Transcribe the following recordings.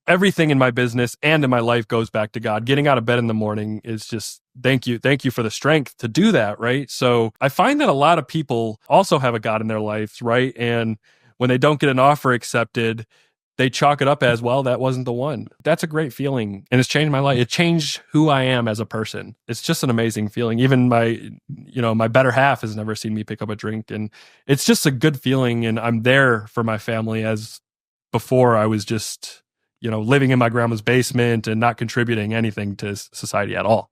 everything in my business and in my life goes back to God. Getting out of bed in the morning is just thank you for the strength to do that, right? So I find that a lot of people also have a God in their lives, right? And when they don't get an offer accepted, they chalk it up as, well, that wasn't the one. That's a great feeling. And it's changed my life. It changed who I am as a person. It's just an amazing feeling. Even my better half has never seen me pick up a drink. And it's just a good feeling. And I'm there for my family, as before I was just, living in my grandma's basement and not contributing anything to society at all.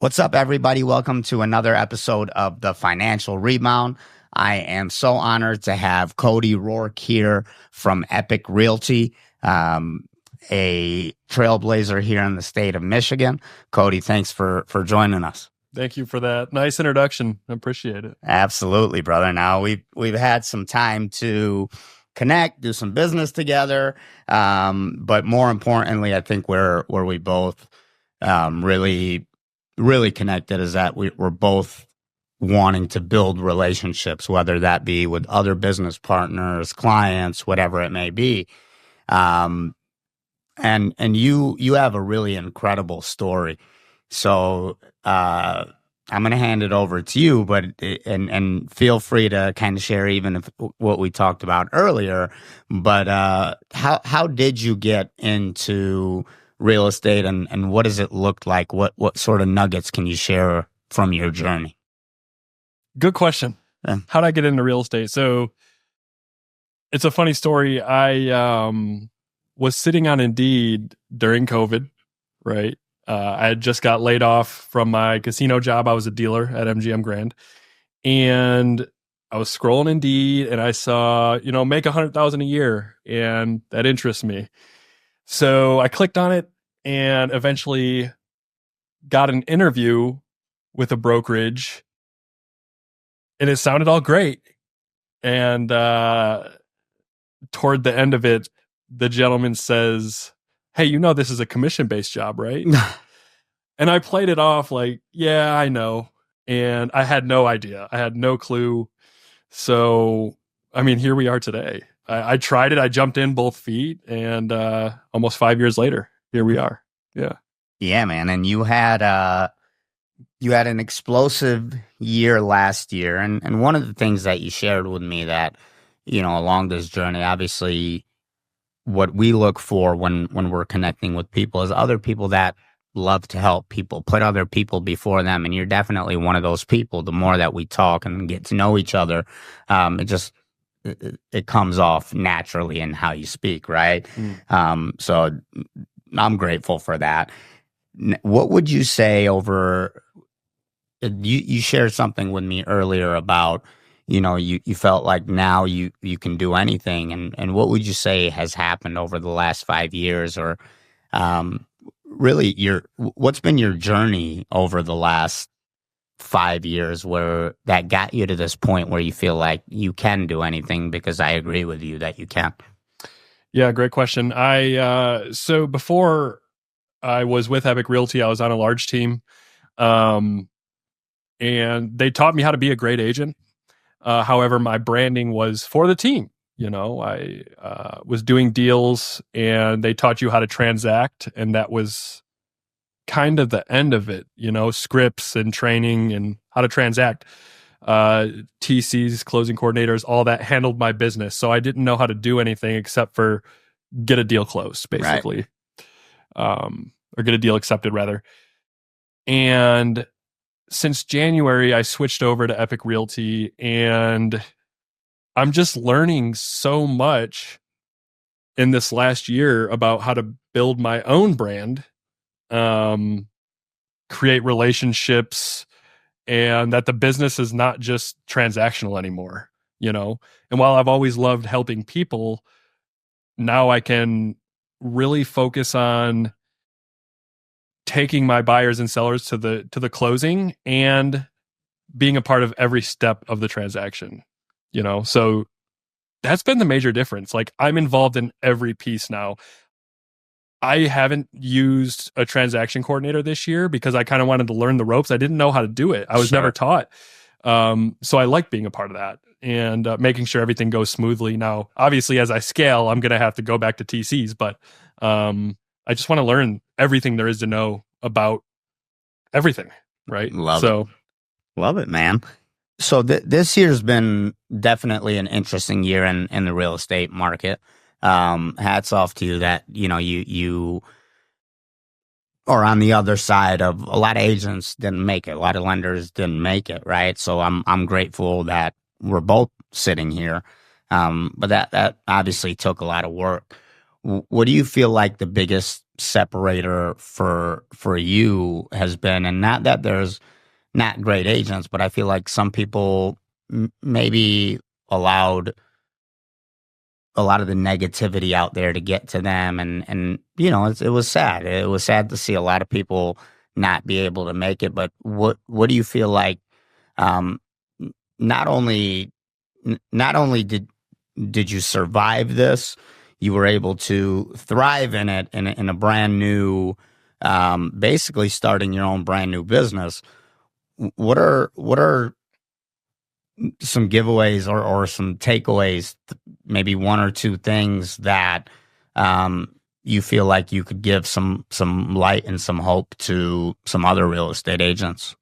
What's up, everybody? Welcome to another episode of The Financial Rebound. I am so honored to have Cody Roark here from Epique Realty, a trailblazer here in the state of Michigan. Cody, thanks for joining us. Thank you for that nice introduction. I appreciate it. Absolutely, brother. Now we've had some time to connect, do some business together, but more importantly, I think where we both really connected is that we're both wanting to build relationships, whether that be with other business partners, clients, whatever it may be. And you have a really incredible story. So I'm going to hand it over to you, but and feel free to kind of share even if what we talked about earlier. But how did you get into real estate, and what does it look like? What sort of nuggets can you share from your journey? Good question. How did I get into real estate? So it's a funny story. I was sitting on Indeed during COVID, right? I had just got laid off from my casino job. I was a dealer at MGM Grand, and I was scrolling Indeed, and I saw, make $100,000 a year, and that interests me. So I clicked on it and eventually got an interview with a brokerage, and it sounded all great. And toward the end of it, the gentleman says, "Hey, this is a commission-based job, right?" And I played it off like, yeah, I know. And I had no idea. I had no clue. So, here we are today. I tried it. I jumped in both feet, and almost 5 years later, here we are. Yeah. Yeah, man. And you had an explosive year last year. And one of the things that you shared with me that, along this journey, obviously what we look for when we're connecting with people is other people that love to help people, put other people before them. And you're definitely one of those people. The more that we talk and get to know each other, it comes off naturally in how you speak, right? So I'm grateful for that. What would you say you shared something with me earlier about, you felt like now you can do anything. And what would you say has happened over the last 5 years, or really what's been your journey over the last 5 years where that got you to this point where you feel like you can do anything? Because I agree with you that you can. Yeah, great question. So before I was with Epique Realty, I was on a large team, and they taught me how to be a great agent. However, my branding was for the team. I was doing deals, and they taught you how to transact, and that was kind of the end of it. Scripts and training and how to transact. TCs, closing coordinators, all that handled my business. So I didn't know how to do anything except for get a deal closed, basically, right. Or get a deal accepted, rather. And since January, I switched over to Epique Realty, and I'm just learning so much in this last year about how to build my own brand, create relationships, and that the business is not just transactional anymore, And while I've always loved helping people, now I can really focus on taking my buyers and sellers to the closing and being a part of every step of the transaction, So that's been the major difference. Like, I'm involved in every piece now. I haven't used a transaction coordinator this year because I kind of wanted to learn the ropes. I didn't know how to do it. I was never taught. So I like being a part of that and making sure everything goes smoothly. Now, obviously, as I scale, I'm going to have to go back to TCs, but I just want to learn everything there is to know about everything, right? Love it, man. So this year's been definitely an interesting year in the real estate market. Hats off to you that, you are on the other side of a lot of agents didn't make it. A lot of lenders didn't make it, right? So I'm grateful that we're both sitting here. But that obviously took a lot of work. What do you feel like the biggest separator for you has been? And not that there's not great agents, but I feel like some people maybe allowed a lot of the negativity out there to get to them. And it was sad. It was sad to see a lot of people not be able to make it. But what do you feel like, not only did you survive this, you were able to thrive in it in a brand new, basically starting your own brand new business. What are some giveaways or some takeaways, maybe one or two things that you feel like you could give some light and some hope to some other real estate agents?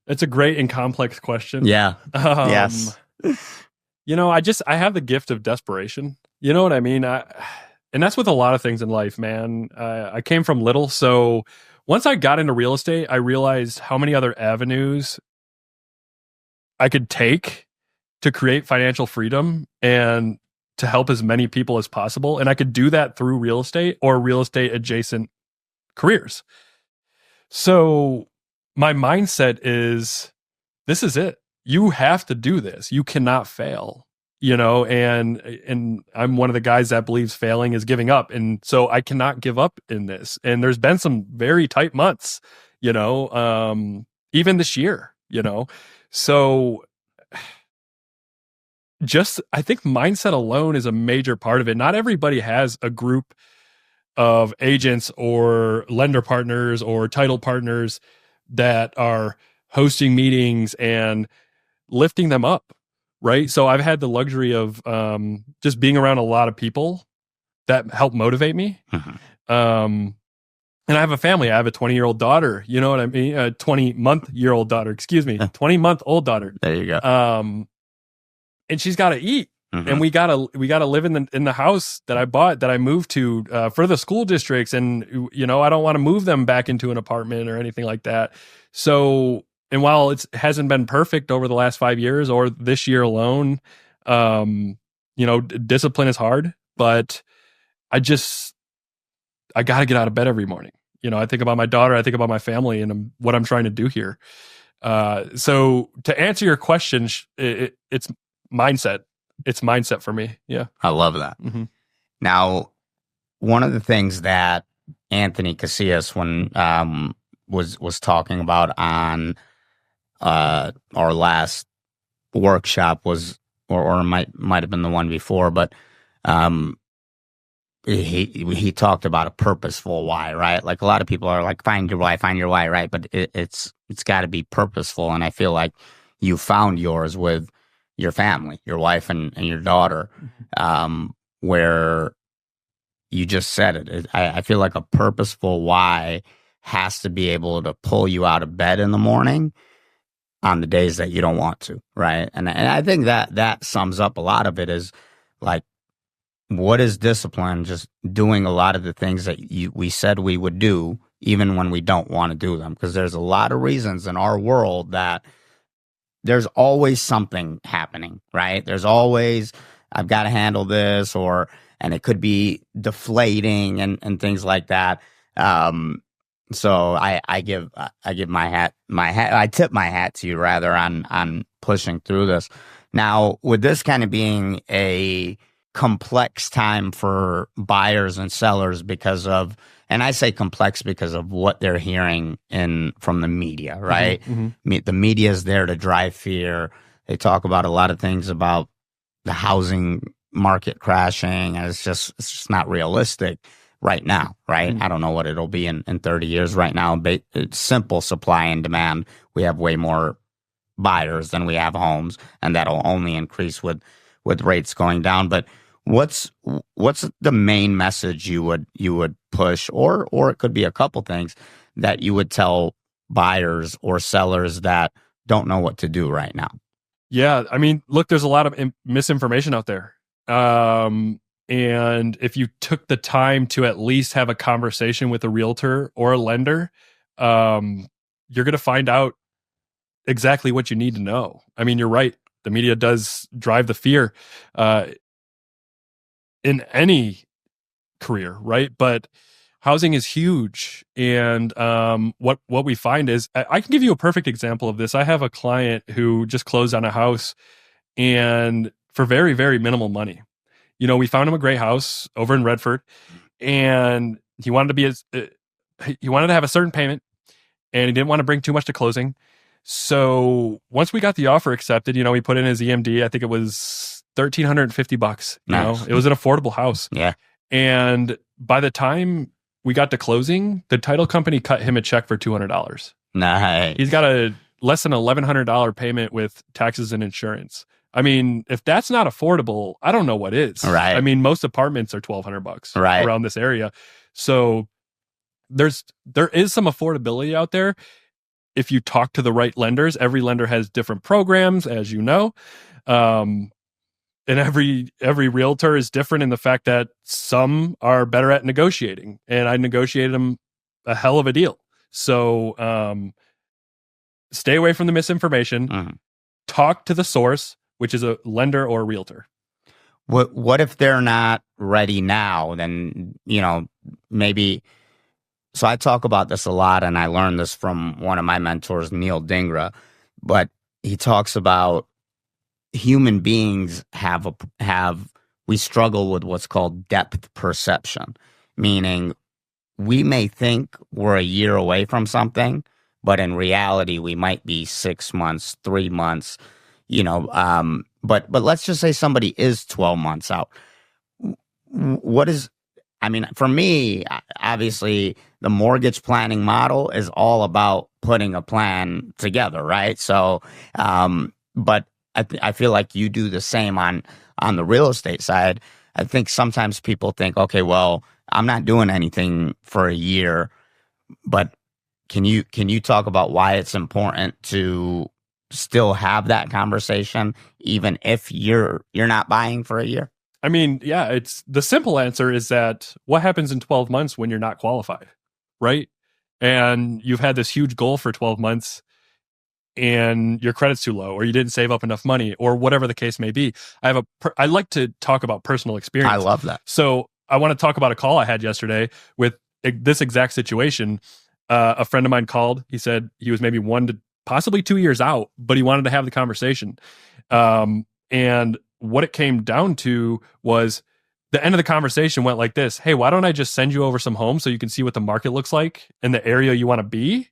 It's a great and complex question. Yeah. Yes. I have the gift of desperation. You know what I mean? And that's with a lot of things in life, man. I came from little, so once I got into real estate, I realized how many other avenues I could take to create financial freedom and to help as many people as possible. And I could do that through real estate or real estate adjacent careers. So my mindset is, this is it. You have to do this. You cannot fail, and I'm one of the guys that believes failing is giving up. And so I cannot give up in this. And there's been some very tight months, even this year, So I think mindset alone is a major part of it. Not everybody has a group of agents or lender partners or title partners that are hosting meetings and lifting them up, right? So I've had the luxury of just being around a lot of people that help motivate me. And I have a family. I have a 20-year-old daughter. You know what I mean? A 20-month-year-old daughter. Excuse me, 20-month-old daughter. There you go. And she's got to eat, and we gotta live in the house that I bought, that I moved to for the school districts, and I don't want to move them back into an apartment or anything like that. So, and while it hasn't been perfect over the last 5 years or this year alone, discipline is hard, but I got to get out of bed every morning. I think about my daughter, I think about my family, and what I'm trying to do here. So to answer your question, it's mindset. It's mindset for me. Yeah. I love that. Mm-hmm. Now, one of the things that Anthony Casillas, when was talking about on our last workshop was, or might have been the one before, but he talked about a purposeful why, right? Like a lot of people are like, find your why, right? But it's got to be purposeful, and I feel like you found yours with your family, your wife and your daughter, where you just said it. I feel like a purposeful why has to be able to pull you out of bed in the morning on the days that you don't want to, right? And I think that sums up a lot of it, is like, what is discipline? Just doing a lot of the things that we said we would do, even when we don't want to do them. Because there's a lot of reasons in our world that there's always something happening, right? There's always, I've got to handle this, and it could be deflating and things like that. So I tip my hat to you rather on pushing through this. Now, with this kind of being a complex time for buyers and sellers because of, and I say complex because of what they're hearing from the media, right? Mm-hmm. The media is there to drive fear. They talk about a lot of things about the housing market crashing, and it's just not realistic right now, right? Mm-hmm. I don't know what it'll be in 30 years. Right now, it's simple supply and demand. We have way more buyers than we have homes, and that'll only increase with rates going down. But what's the main message you would push, or it could be a couple things that you would tell buyers or sellers that don't know what to do right now? Yeah, I mean, look, there's a lot of misinformation out there. And if you took the time to at least have a conversation with a realtor or a lender, you're going to find out exactly what you need to know. I mean, you're right. The media does drive the fear in any career, right? But housing is huge. And what we find is, I can give you a perfect example of this. I have a client who just closed on a house, and for very, very minimal money. You know, we found him a great house over in Redford, and he wanted to have a certain payment, and he didn't want to bring too much to closing. So once we got the offer accepted, you know, he put in his EMD. I think it was $1,350. You know, it was an affordable house. Yeah. And by the time we got to closing, the title company cut him a check for $200. Nice. He's got a less than $1,100 payment with taxes and insurance. I mean, if that's not affordable, I don't know what is. Right. I mean, most apartments are $1,200 right. around this area. So there is some affordability out there. If you talk to the right lenders, every lender has different programs, as you know. And every realtor is different in the fact that some are better at negotiating, and I negotiated them a hell of a deal. So stay away from the misinformation. Mm-hmm. Talk to the source, which is a lender or a realtor. What if they're not ready now? Then, you know, maybe. So I talk about this a lot, and I learned this from one of my mentors, Neil Dingra. But he talks about human beings we struggle with what's called depth perception, meaning we may think we're a year away from something, but in reality, we might be 6 months, 3 months, you know. But let's just say somebody is 12 months out. For me, obviously, the mortgage planning model is all about putting a plan together, right? So, but I feel like you do the same on the real estate side. I think sometimes people think, okay, well, I'm not doing anything for a year, but can you talk about why it's important to still have that conversation even if you're not buying for a year? I mean, yeah, it's the simple answer is that what happens in 12 months when you're not qualified, right? And you've had this huge goal for 12 months and your credit's too low, or you didn't save up enough money, or whatever the case may be. I like to talk about personal experience. I love that. So I want to talk about a call I had yesterday with this exact situation. A friend of mine called. He said he was maybe 1 to possibly 2 years out, but he wanted to have the conversation. And what it came down to was the end of the conversation went like this: hey, why don't I just send you over some homes so you can see what the market looks like in the area you want to be,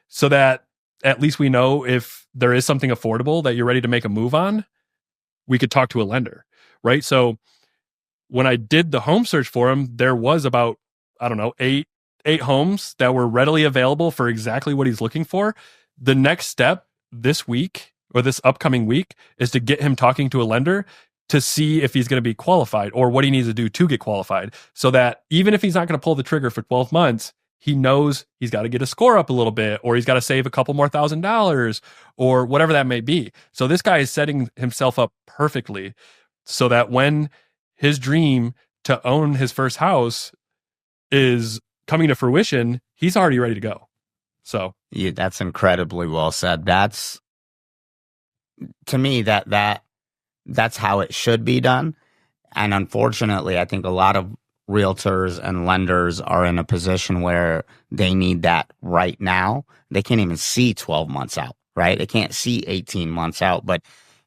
so that at least we know if there is something affordable that you're ready to make a move on, we could talk to a lender, right? So when I did the home search for him, there was about, I don't know, eight homes that were readily available for exactly what he's looking for. The next step this week or this upcoming week is to get him talking to a lender to see if he's going to be qualified or what he needs to do to get qualified, so that even if he's not going to pull the trigger for 12 months, he knows he's got to get a score up a little bit, or he's got to save a couple more $1,000 or whatever that may be. So this guy is setting himself up perfectly so that when his dream to own his first house is coming to fruition, he's already ready to go. So yeah, that's incredibly well said. That's, to me, that's how it should be done. And unfortunately, I think a lot of realtors and lenders are in a position where they need that right now. They can't even see 12 months out, right? They can't see 18 months out. But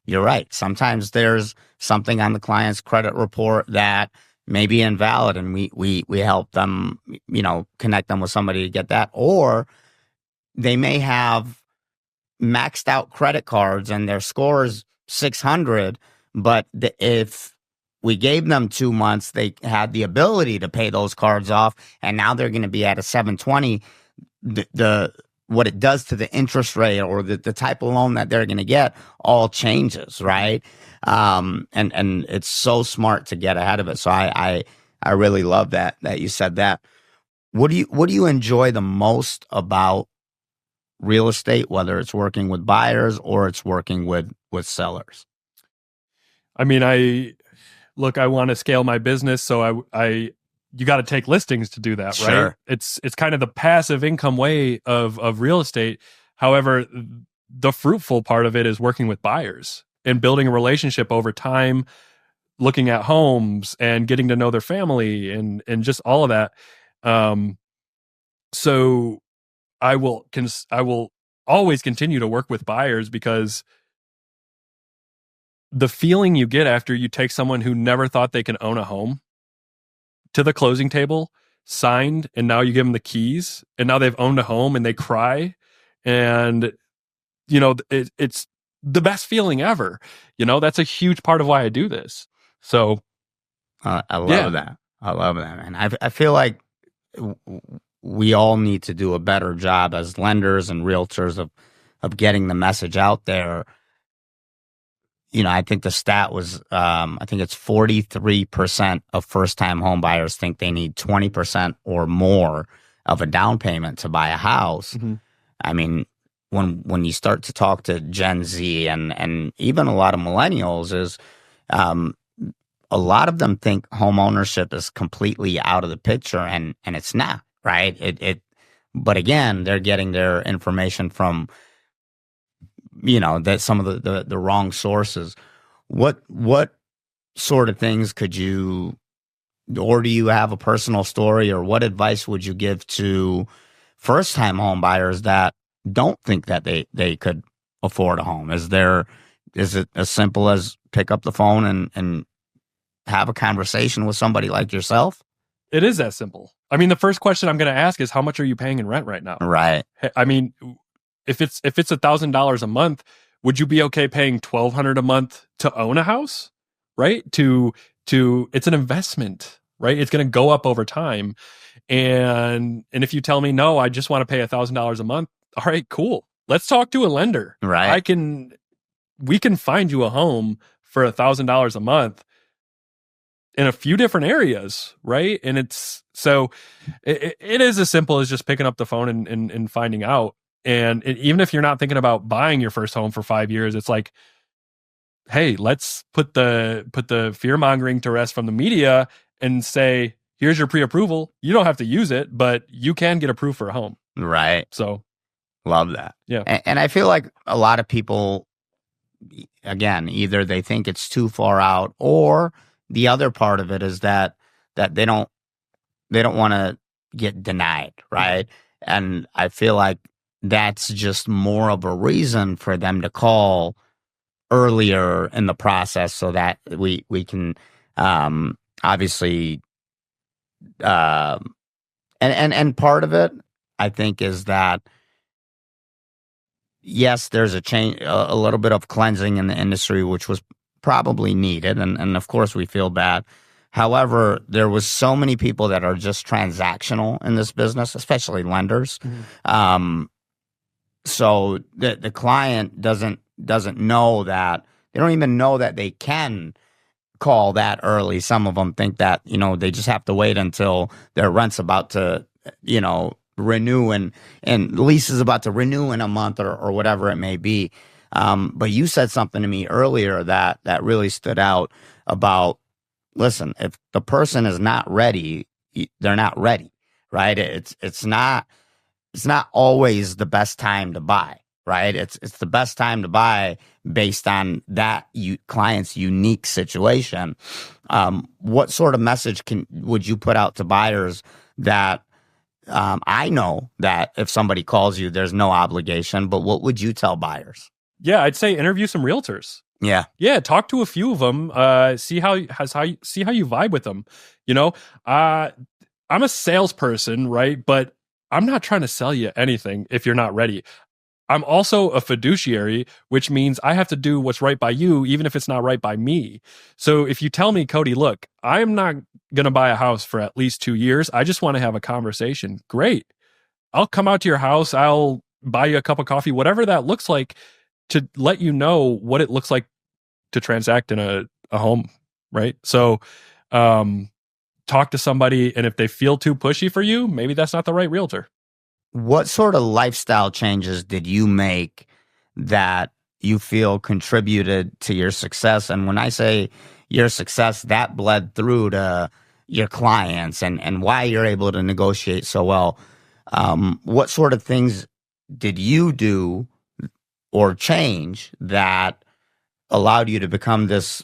you're right. Sometimes there's something on the client's credit report that may be invalid, and we help them, you know, connect them with somebody to get that. Or they may have maxed out credit cards and their score is 600, but if we gave them 2 months, they had the ability to pay those cards off, and now they're going to be at a 720. The what it does to the interest rate or the type of loan that they're going to get all changes, right? And it's so smart to get ahead of it. So I really love that you said that. What do you enjoy the most about real estate, whether it's working with buyers or it's working with sellers? I mean, I want to scale my business, so you got to take listings to do that, Sure. right? It's kind of the passive income way of real estate. However, the fruitful part of it is working with buyers and building a relationship over time, looking at homes and getting to know their family and just all of that. So I will always continue to work with buyers, because the feeling you get after you take someone who never thought they can own a home to the closing table, signed, and now you give them the keys, and now they've owned a home and they cry, and it's the best feeling ever. That's a huge part of why I do this. So I love that. I love that, man. I feel like we all need to do a better job as lenders and realtors of getting the message out there. I think the stat was, I think it's 43% of first-time home buyers think they need 20% or more of a down payment to buy a house. Mm-hmm. I mean, when you start to talk to Gen Z and even a lot of millennials, is a lot of them think home ownership is completely out of the picture, and it's not, right? But again, they're getting their information from that some of the wrong sources. What sort of things could you, or do you have a personal story, or what advice would you give to first time home buyers that don't think that they could afford a home? Is it as simple as pick up the phone and have a conversation with somebody like yourself? It is that simple. I mean, the first question I'm going to ask is, how much are you paying in rent right now? Right. I mean, if it's $1,000 a month, would you be okay paying $1,200 a month to own a house? Right? To it's an investment, right? It's going to go up over time. And if you tell me, no, I just want to pay $1,000 a month, all right, cool. Let's talk to a lender. Right. We can find you a home for $1,000 a month in a few different areas, right? And it is as simple as just picking up the phone and finding out. And even if you're not thinking about buying your first home for 5 years, it's like, hey, let's put the fear mongering to rest from the media and say, here's your pre-approval. You don't have to use it, but you can get approved for a home. Right. So love that. Yeah. And I feel like a lot of people, again, either they think it's too far out, or the other part of it is that they don't want to get denied, right? And I feel like that's just more of a reason for them to call earlier in the process, so that we can obviously and part of it, I think, is that yes, there's a change, a little bit of cleansing in the industry, which was probably needed, and of course we feel bad. However, there was so many people that are just transactional in this business, especially lenders. Mm-hmm. So the client doesn't know that, they don't even know that they can call that early. Some of them think that, they just have to wait until their rent's about to, renew and lease is about to renew in a month or whatever it may be. But you said something to me earlier that really stood out about, listen, if the person is not ready, they're not ready, right? It's not always the best time to buy, right? It's the best time to buy based on that client's unique situation. What sort of message would you put out to buyers that, I know that if somebody calls you, there's no obligation, but what would you tell buyers? Yeah, I'd say interview some realtors. Yeah, talk to a few of them. See how you vibe with them. I'm a salesperson, right? But I'm not trying to sell you anything if you're not ready. I'm also a fiduciary, which means I have to do what's right by you, even if it's not right by me. So if you tell me, Cody, look, I'm not going to buy a house for at least 2 years. I just want to have a conversation. Great. I'll come out to your house. I'll buy you a cup of coffee, whatever that looks like, to let you know what it looks like to transact in a home, right? So talk to somebody, and if they feel too pushy for you, maybe that's not the right realtor. What sort of lifestyle changes did you make that you feel contributed to your success? And when I say your success, that bled through to your clients and why you're able to negotiate so well. What sort of things did you do or change that allowed you to become this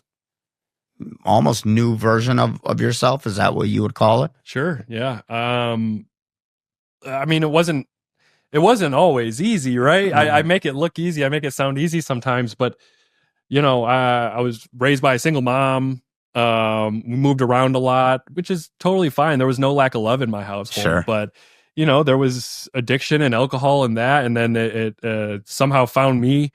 almost new version of yourself? Is that what you would call it? Sure. Yeah. I mean, it wasn't always easy, right? I make it look easy. I make it sound easy sometimes, but I was raised by a single mom. We moved around a lot, which is totally fine. There was no lack of love in my household, Sure. But there was addiction and alcohol and that, and then it somehow found me,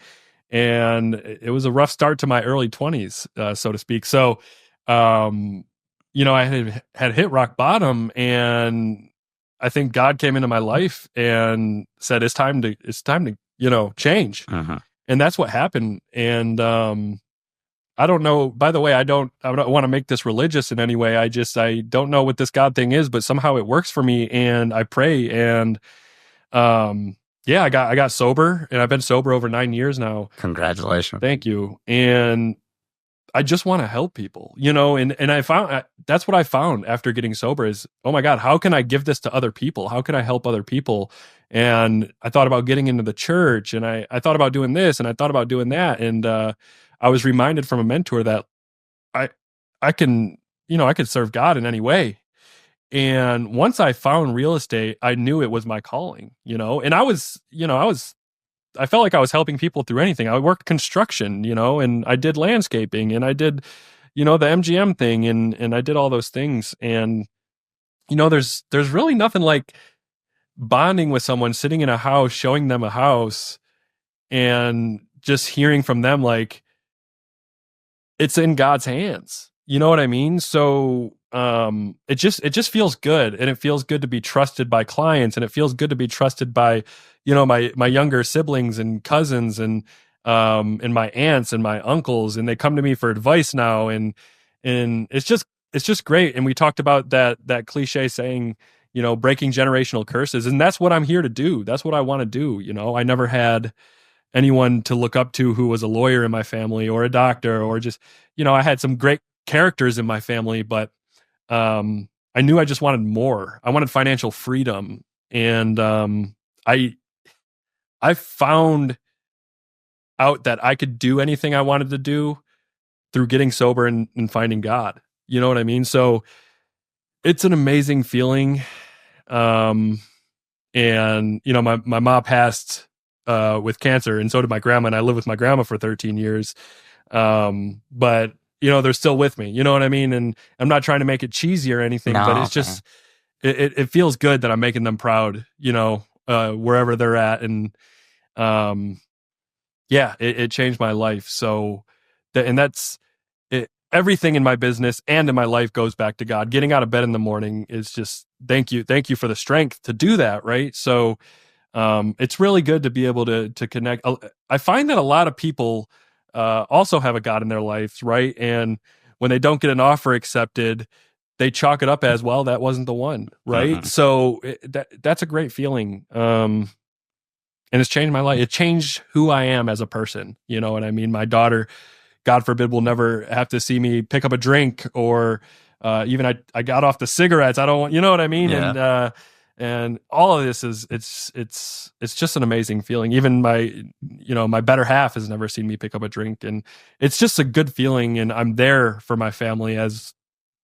and it was a rough start to my early 20s, so to speak. So, I had hit rock bottom, and I think God came into my life and said, it's time to change. And that's what happened. And, I don't know, by the way, I don't want to make this religious in any way. I don't know what this God thing is, but somehow it works for me, and I pray. And, I got sober, and I've been sober over 9 years now. Congratulations. Thank you. And I just want to help people, and I found that's what I found after getting sober is, oh my God, how can I give this to other people? How can I help other people? And I thought about getting into the church, and I thought about doing this, and I thought about doing that. And I was reminded from a mentor that I can serve God in any way. And once I found real estate, I knew it was my calling, and I felt like I was helping people through anything. I worked construction, and I did landscaping, and I did, the MGM thing, and I did all those things. And, there's really nothing like bonding with someone, sitting in a house, showing them a house, and just hearing from them, like, it's in God's hands. You know what I mean? So, it just feels good, and it feels good to be trusted by clients, and it feels good to be trusted by, my younger siblings and cousins, and my aunts and my uncles, and they come to me for advice now, and it's just great. And we talked about that cliche saying, breaking generational curses, and that's what I'm here to do. That's what I want to do. I never had anyone to look up to who was a lawyer in my family, or a doctor, or just, I had some great characters in my family, but I knew I just wanted more. I wanted financial freedom. And I found out that I could do anything I wanted to do through getting sober and finding God. You know what I mean? So it's an amazing feeling. And my mom passed with cancer, and so did my grandma, and I lived with my grandma for 13 years. But they're still with me. You know what I mean? And I'm not trying to make it cheesy or anything, but it's just it feels good that I'm making them proud, wherever they're at. And it changed my life. So that's it. Everything in my business and in my life goes back to God. Getting out of bed in the morning is just thank you for the strength to do that, right? So it's really good to be able to connect. I find that a lot of people also have a God in their lives, right? And when they don't get an offer accepted, they chalk it up as, well, that wasn't the one, right? So that's a great feeling. And it's changed my life. It changed who I am as a person. You know what I mean? My daughter, God forbid, will never have to see me pick up a drink, or even I got off the cigarettes. I don't want, you know what I mean? Yeah. And all of this it's just an amazing feeling. Even my better half has never seen me pick up a drink, and it's just a good feeling. And I'm there for my family, as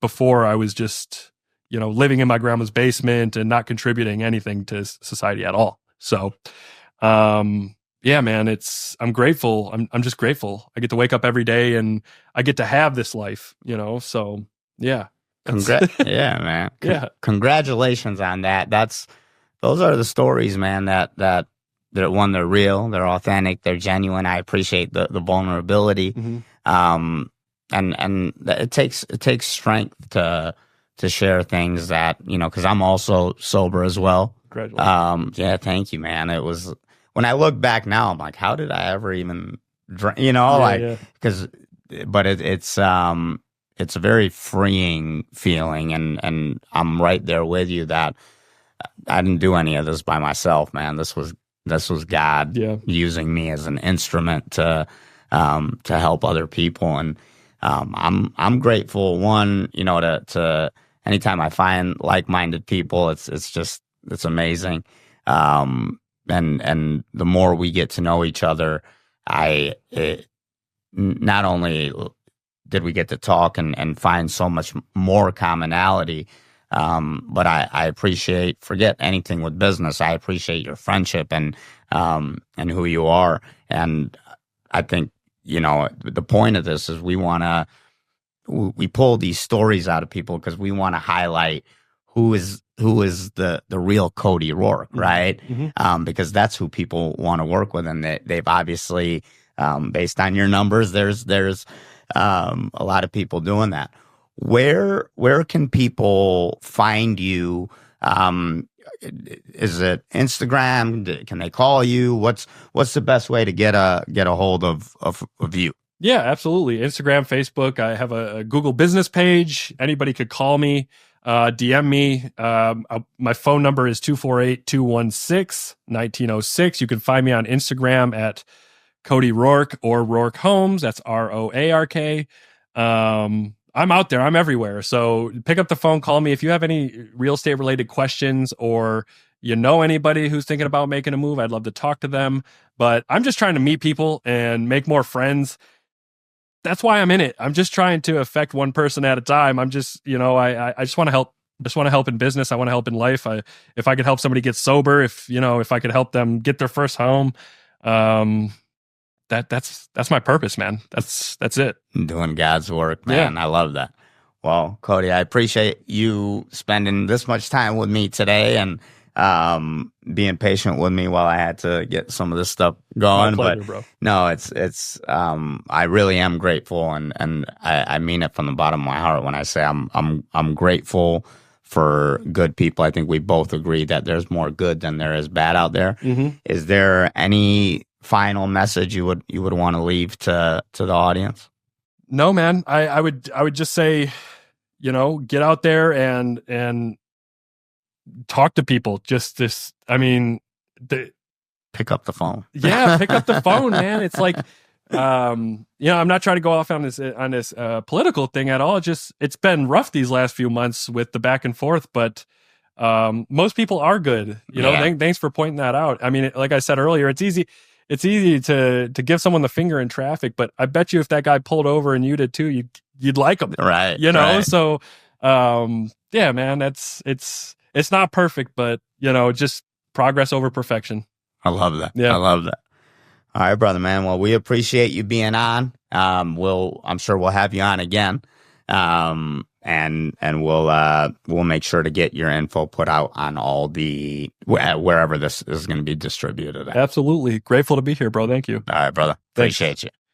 before I was just, living in my grandma's basement and not contributing anything to society at all. So, yeah, man, I'm grateful. I'm just grateful. I get to wake up every day, and I get to have this life, so yeah. Yeah, man. Yeah. Congratulations on that. Those are the stories, man, that they're real, they're authentic, they're genuine. I appreciate the vulnerability. And it takes strength to share things that, because I'm also sober as well. Congratulations. Yeah, thank you, man. when I look back now, I'm like, how did I ever even drink? But it's a very freeing feeling, and I'm right there with you that I didn't do any of this by myself, man. This was God using me as an instrument to help other people, and I'm grateful. One, to anytime I find like-minded people, it's amazing. And the more we get to know each other, not only did we get to talk and find so much more commonality, but I forget anything with business. I appreciate your friendship and who you are. And I think, the point of this is we pull these stories out of people because we want to highlight who is the real Cody Roark, right? Mm-hmm. Because that's who people want to work with. And they've obviously, based on your numbers, there's a lot of people doing that. Where can people find you? Is it Instagram? Can they call you? What's the best way to get a hold of you? Yeah, absolutely. Instagram, Facebook. I have a Google business page. Anybody could call me, DM me. My phone number is 248-216-1906. You can find me on Instagram at Cody Roark or Roark Homes. That's ROARK. I'm out there. I'm everywhere. So pick up the phone, call me. If you have any real estate related questions or anybody who's thinking about making a move, I'd love to talk to them. But I'm just trying to meet people and make more friends. That's why I'm in it. I'm just trying to affect one person at a time. I'm just, I just want to help. Just want to help in business. I want to help in life. If I could help somebody get sober, if I could help them get their first home, that's my purpose, man. That's it. Doing God's work, man. Yeah. I love that. Well, Cody, I appreciate you spending this much time with me today and being patient with me while I had to get some of this stuff going. My pleasure, bro. No, it's I really am grateful, and I mean it from the bottom of my heart when I say I'm grateful for good people. I think we both agree that there's more good than there is bad out there. Mm-hmm. Is there any final message you would want to leave to the audience? No, man. I would just say, get out there and talk to people. Just this. I mean, pick up the phone. Yeah, pick up the phone, man. It's like, I'm not trying to go off on this political thing at all. It's been rough these last few months with the back and forth, but most people are good. Thanks for pointing that out. I mean, like I said earlier, it's easy to give someone the finger in traffic, but I bet you if that guy pulled over and you did too, you'd like him, right? Right. So, yeah, man, it's not perfect, but just progress over perfection. I love that. Yeah, I love that. All right, brother, man. Well, we appreciate you being on. I'm sure we'll have you on again. And we'll make sure to get your info put out on all the wherever this is going to be distributed at. Absolutely. Grateful to be here, bro. Thank you. All right, brother. Appreciate you.